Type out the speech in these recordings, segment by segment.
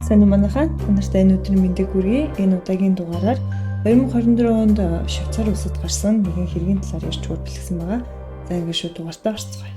Сайн уу манайхаа? Та нартай энэ өдрийн мэндийг хүргэе. Энэ удаагийн дугаараар 2024 онд Швейцар улсад гарсан нэгэн хэргийн талаар ярьж хүргэлсэн байгаа. За ингээд шууд дугаартаа орцгоё.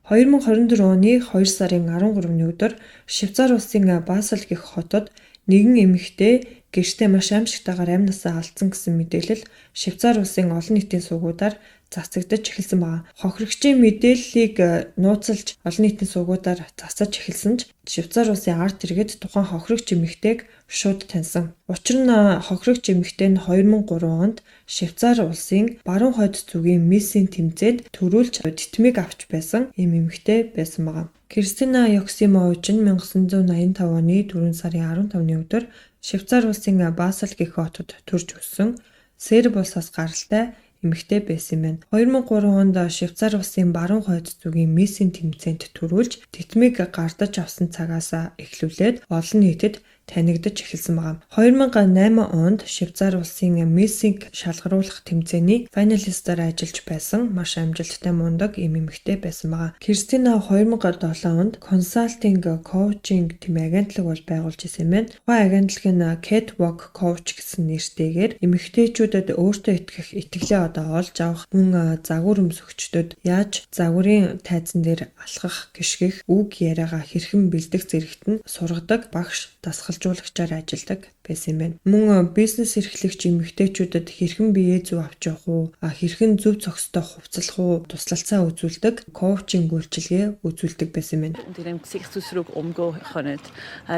2024 оны 2 сарын 13-ны өдөр Швейцар улсын Басел гэх хотод нэгэн эмэгтэй гэртээ маш аимшигтайгаар амь насаа алдсан гэсэн мэдээлэл Швейцар улсын олон нийтийн сувгуудаар цацагдаж эхэлсэн байна. Хохирогчийн мэдээллийг нууцлж олон нийтийн сувгуудаар цацаж эхэлсэн ч Швейцар улсын ард иргэд тухайн хохирогч эмэгтэйг шууд таньсан. Учир нь хохирогч эмэгтэй нь 2003 онд Швейцар улсын баруун хойд зүгийн Мессийн тэмцээнд төрүүлж титмиг авч байсан эмэгтэй байсан байна. Кристина Йоксимович нь 1985 оны 4 сарын 15-ны өдөр Швейцар улсын Басел гэх хотод төрж өссөн Серб улсаас гаралтай эмэгтэй байсан юм байна. 2003 онд Швейцар улсын баруун хойд зүгийн Мессийн тэмцээнд төрүүлж титмиг гардаж авсан цагаас эхлүүлээд олон нийтэд танигдаж эхэлсэн байна. 2008 онд Швейцар улсын Мессийг шалгаруулах тэмцээний финалистаар ажиллаж байсан маш амжилттай мундаг эмэгтэй байсан байна. Кристина 2007 онд консалтинг коучинг тэм агентлаг бол байгуулж исэн юм байна. Тухайн агентлаг нь Catwalk Coach гэсэн нэртэйгээр эмэгтэйчүүдэд өөртөө итгэх итгэлээ олж авах, мөн загвар өмсөгчдөд яаж загварын тайзан дээр алхах, гიშгэх, үг яриагаа хэрхэн бэлдэх зэрэгт нь сургадаг багш дасгалжуулагчаар ажилладаг байсан юм байна. Мөн бизнес эрхлэгч эмэгтэйчүүдэд хэрхэн биеэ зөв авч явах уу, хэрхэн зөв цогцтой хувцлах уу, туслалцаа үзүүлдэг коучинг үйлчилгээ үзүүлдэг байсан юм байна. Und in dem Gesichtsausdruck umgehen können.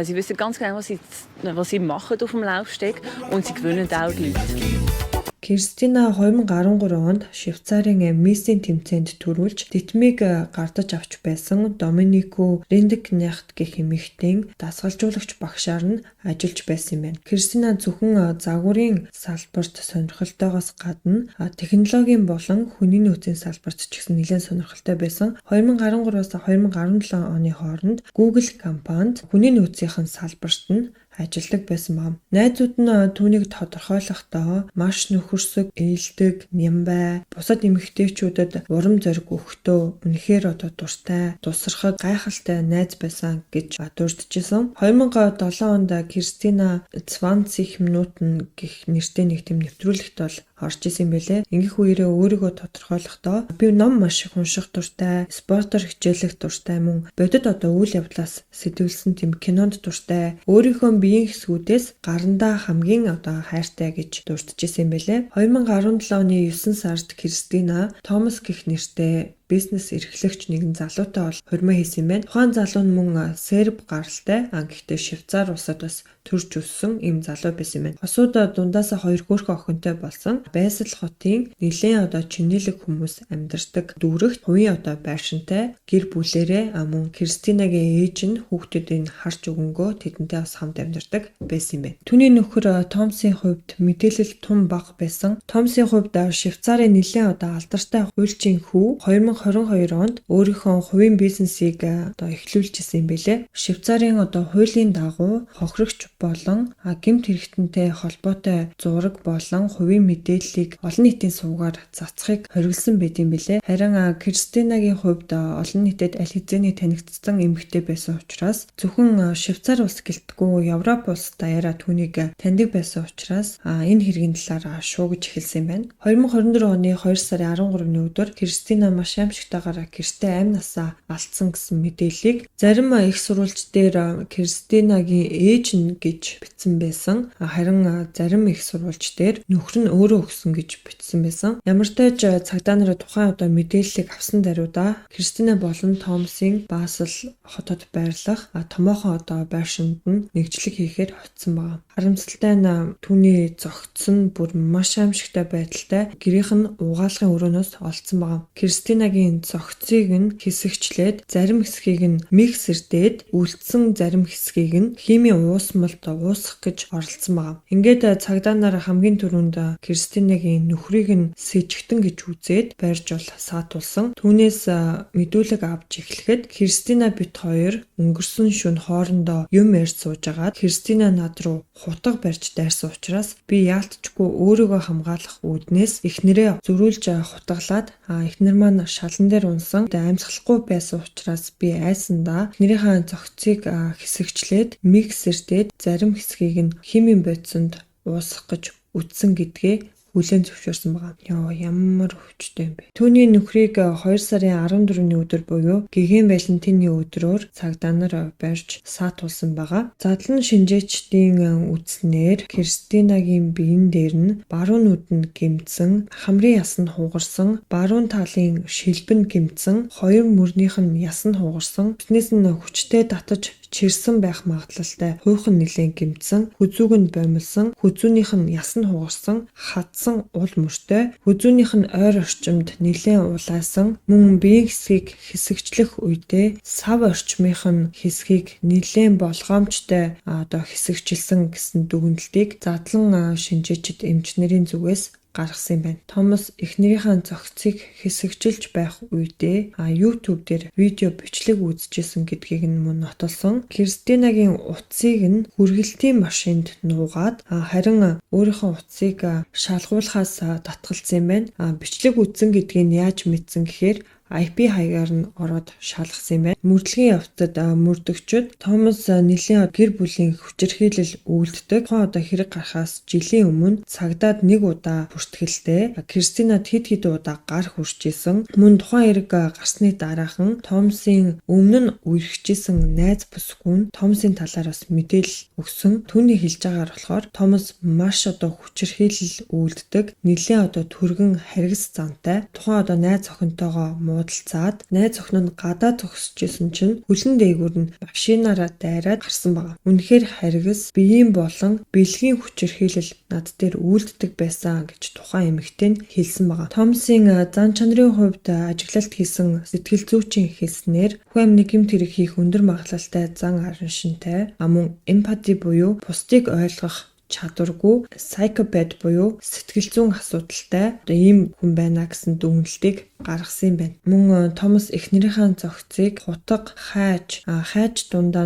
Sie wissen ganz genau, was sie machen auf dem Laufsteg und sie gewöhnen auch die Leute. Кристина 2013 онд Швейцарын Мессийн тэмцээнд төрүүлж титмиг гардаж авч байсан Доминико Риндекнехт гэх эмэгтэйн дасгалжуулагч багшаар нь ажиллаж байсан юм байна. Кристина зөвхөн загварын салбарт сонирхолтойгоос гадна технологийн болон хүний нөөцийн салбарт ч гэсэн нэлээд сонирхолтой байсан. 2013-аас 2017 оны хооронд Google компанид хүний нөөцийн салбарт нь ажилладаг байсан байна. Найзууд нь түүнийг тодорхойлохдоо маш нөхөрсөг, ээлдэг, нямбай, бусад эмэгтэйчүүдэд урам зориг өгтөө, үнэхээр дуртай, тусархаг, гайхалтай найз байсан гэж дурдчихсан. 2007 онд Кристина 20 минутын гэх нэртэй нэг тийм нэвтрүүлэгт бол орж исэн байлээ. Ингээх үеэрээ өөрийгөө тодорхойлохдоо би ном маш их унших дуртай, спортоор хичээлэх дуртай, мөн бодит үйл явдлаас сэтгүүлсэн тийм кинонд дуртай, өөрийнхөө биеийн хэсгүүдээс гарандаа хамгийн хайртай гэж дурдчихсан байлээ. 2017 оны 9 сард Кристина Томас гэх нэртэй бизнес эрхлэгч нэгэн залуутай бол хурмаа хийсэн юм байна. Тухайн залуу нь мөн Серб гаралтай, гэхдээ Швейцар улсад бас төрж өссөн ийм залуу байсан юм байна. Хосууд дундаасаа 2 хөөрхөн охинтой болсон. Басел хотын нэлээд чинэлэг хүмүүс амьдардаг дүүрэгт хувийн байшинтай гэр бүлээрээ мөн Кристинагийн ээж нь хүүхдүүдийг харж өгөнгөө тэдэнтэй бас хамт амьдардаг байсан юм байна. Түүний нөхөр Томсын хувьд мэдээлэл тун бага байсан. Томсын хувьд Швейцарын нэлээд алдартай хуульчийн хүү 2022 онд өөрийнхөө хувийн бизнесийг эхлүүлж исэн юм билээ. Швейцарын хуулийн дагуу хохирогч болон гэмт хэрэгтэнтэй холбоотой зураг болон хувийн мэдээллийг олон нийтийн сувгаар цацхыг хориглосон байт юм билээ. Харин Кристинагийн хувьд олон нийтэд аль хэзээний танигдсан эмэгтэй байсан учраас зөвхөн Швейцар улс гэлтгүй Европ улс даяараа түүнийг таньдаг байсан учраас энэ хэргийн талаар шуугиж эхэлсэн юм байна. 2024 оны 2 сарын 13-ны өдөр Кристина маш аимшигтайгаар гэртээ амь насаа алдсан гэсэн мэдээллийг зарим их сурвалждээр Кристинагийн ээж нь гэж бичсэн байсан. Харин зарим их сурвалждээр нөхөр нь өөрөө өгсөн гэж бичсэн байсан. Ямар ч тач цагдаа нар тухайн мэдээллийг авсан даруйда Кристина болон Томсын Басел хотод байрлах томоохон байшинд нь нэгжлэг хийхээр хоцсон байна. Харамсалтай нь түүний зогтсон бүр маш аимшигтай байдалтай гэрийнх нь угаалгын өрөөнөөс олцсон байна. Кристинагийн зогцыг нь хэсэгчлээд зарим хэсгийг нь миксердээд үлдсэн зарим хэсгийг нь химийн уусмалд уусгах гэж оролцсон байна. Ингээд цагдаа нар хамгийн түрүүнд Кристинагийн нөхрийг нь сэжигтэн гэж үзээд барьж саатуулсан. Түүнээс мэдүүлэг авч эхлэхэд Кристина бит хоёр өнгөрсөн шөнө хоорондоо юм ярьж сууж агаад Кристина над руу хутга барьж дайрсан учраас би яалтчгүй өөрийгөө хамгаалах үүднээс эхнэрээ зөрүүлж хутгалаад эхнэр маань шалан дээр унсан. Амьсгалахгүй байсан учраас би айсандаа эхнэрийнхээ цогцыг хэсэгчлээд миксердээ зарим хэсгийг нь химийн бодисонд уусгах гэж үтсэн гэдгээ хүлээн зөвшөөрсөн байгаа. Ямар өвчтэй юм бэ. Түүний нөхрийг 2 сарын 14-ний өдөр буюу гэгээн Валентины өдрөөр цагдаа нар барьж саатуулсан байгаа. Задлан шинжээчдийн үзснээр Кристинагийн биен дээр нь баруун нүд нь гэмтсэн, хамрын яс нь хугарсан, баруун талын шилбэн гэмтсэн, хоёр мөрнийх нь яс нь хугарсан, биднээс нь хүчтэй татаж чирсэн байх магадлалтай хуйхан нэлээд гэмтсэн, хүзүүг нь бомилсон, хүзүүнийх нь яс нь хугарсан, хадсан уул мөртэй, хүзүүнийх нь ойр орчимд нэлээд улаасан, мөн биеийн хэсгийг хэсэгчлэх үедээ сав орчмынх нь хэсгийг нэлээд болгоомжтой хэсэгчилсэн гэсэн дүгнэлтийг задлан шинжээчид эмчнэрийн зүгээс гаргасан юм байна. Томас эхнэрийнхээ зохицыг хэсэгчилж байх үедээ YouTube дээр видео бичлэг үзчихсэн гэдгийг нь мөн нотолсон. Кристинагийн утсыг нь хүргэлтийн машинд нуугаад харин өөрийнхөө утсыг шалгуулахаас татгалзсан юм байна. Бичлэг үзсэн гэдгийг яаж мэдсэн гэхээр IP хаягаар нь ороод шалгасан юм байна. Мөрдлөгийн явцад мөрдөгчд Томас нэлийн гэр бүлийн хүчирхийлэл үйлддэг. Хэрэг гарахаас жилийн өмнө цагдаад нэг удаа бүртгэлтэй Кристинад хэд удаа гар хүрчээсэн. Мөн тухайн хэрэг гарсны дараахан Томсын өмнө нь үерхжсэн найз бүсгүй нь Томсын талаар бас мэдээлэл өгсөн. Түүний хэлж байгаагаар болохоор Томас маш хүчирхийлэл үйлддэг. Нэлийн түргэн харгас зантай. Тухайн найз охинтойгоо муудалцаад найз охин нь гадаа зогсчихсэн чинь хөлн дээгүүр нь машинаараа дайраад гарсан байгаа. Үнэхээр харгас биеийн болон бэлгийн хүчирхийлэл над дээр үйлддэг байсан гэж тухайн эмэгтэй нь хэлсэн байгаа. Томсын зан чанарын хувьд ажиглалт хийсэн сэтгэл зүйчийн хэлснээр бүх амны гэмт хэрэг хийх өндөр магадлалтай зан араншинтай, мөн эмпати буюу бусдыг ойлгох чадваргүй, psychopath буюу сэтгэл зүйн асуудалтай ийм хүн байна гэсэн дүгнэлтийг гаргасан юм байна. Мөн Томас эхнэрийнхээ зохицыг хутга, хайж дундаа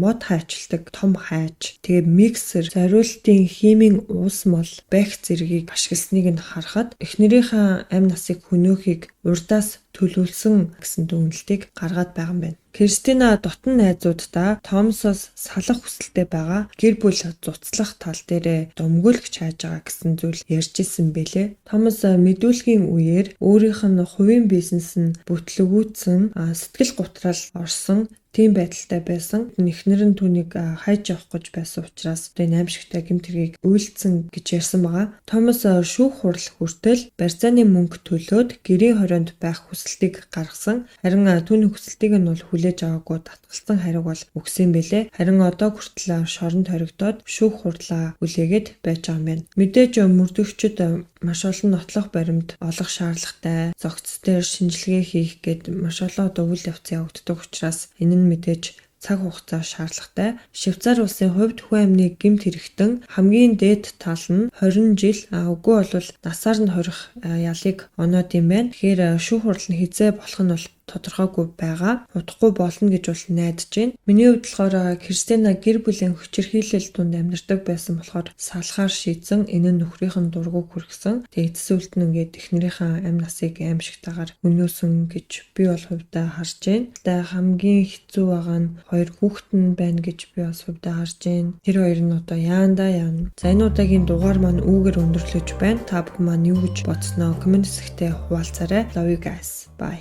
мод хайчилдаг том хайж, тэгээ миксер, зориултын химийн уус мол, бэх зэргийг ашигласныг нь харахад эхнэрийнхээ амь насыг хөнөөхийг урдаас төлөвлөсөн гэсэн дүгнэлтийг гаргаад байгаа юм байна. Кристина дотн найзуудаа Томасоос салах хүсэлтэй байгаа, гэр бүл зуцлах тал дээр думгүйлгч хайж байгаа гэсэн зүйл ярьж исэн бэлээ. Томас мэдүүлгийн үеэр өөрийнх нь хувийн бизнес нь бүтлгүүцсэн, сэтгэл гутрал орсон тийм байдалтай байсан. Эхнэр нь түүнийг хайж явах гэж байсан учраас энэ аимшигтай гэмт хэргийг үйлдсэн гэж ярьсан байгаа. Томас шүүх хурал хүртэл барьцааны мөнгө төлөөд гэрийн хорионд байх хүсэлтийг гаргасан. Харин түүний хүсэлтийг нь бол хүлээж аваагүй татгалцсан хариуг бол өгсөн бэлээ. Харин одоо хүртэл шоронд хоригдоод шүүх хурлаа хүлээгээд байж байгаа юм байна. Мэдээж мөрдөгчд маш олон нотлох баримт олох шаардлагатай, зохиц дээр шинжилгээ хийх гээд маш олон үйл явц явагддаг учраас энэ нь мэдээж цаг хугацаа шаардлагатай. Швейцар улсын хувьд хүн амны гэмт хэрэгтэн хамгийн дээд тал нь 20 жил, үгүй бол насаар нь хорих ялыг оноод юм байна. Тэгэхээр шүүх хурал нь хизээ болох нь бол тодорхойгүй байгаа. Удахгүй болно гэж бол найдаж байна. Миний хувьд болохоор Кристина гэр бүлийн хүчирхийлэл дунд амьдардаг байсан болохоор салахаар шийдсэн. Энэ нь нөхрийнх нь дургуг хүргэсэн. Тэгээ эцсүүлд нь ингээд эхнэрийнхээ амь насыг аимшигтайгаар өнөөсөн гэж би бол хувьдаа харж байна. Тэгээ хамгийн хэцүү байгаа нь хоёр хүүхэд нь байна гэж би бас хувьдаа харж байна. Тэр хоёр нь одоо яандаа яана. За энэ удаагийн дугаар маань үүгээр өндөрлөж байна. Та бүхэн маань юу гэж бодсноо комент хэсэгтээ хуваалцаарай. Love you guys. Bye.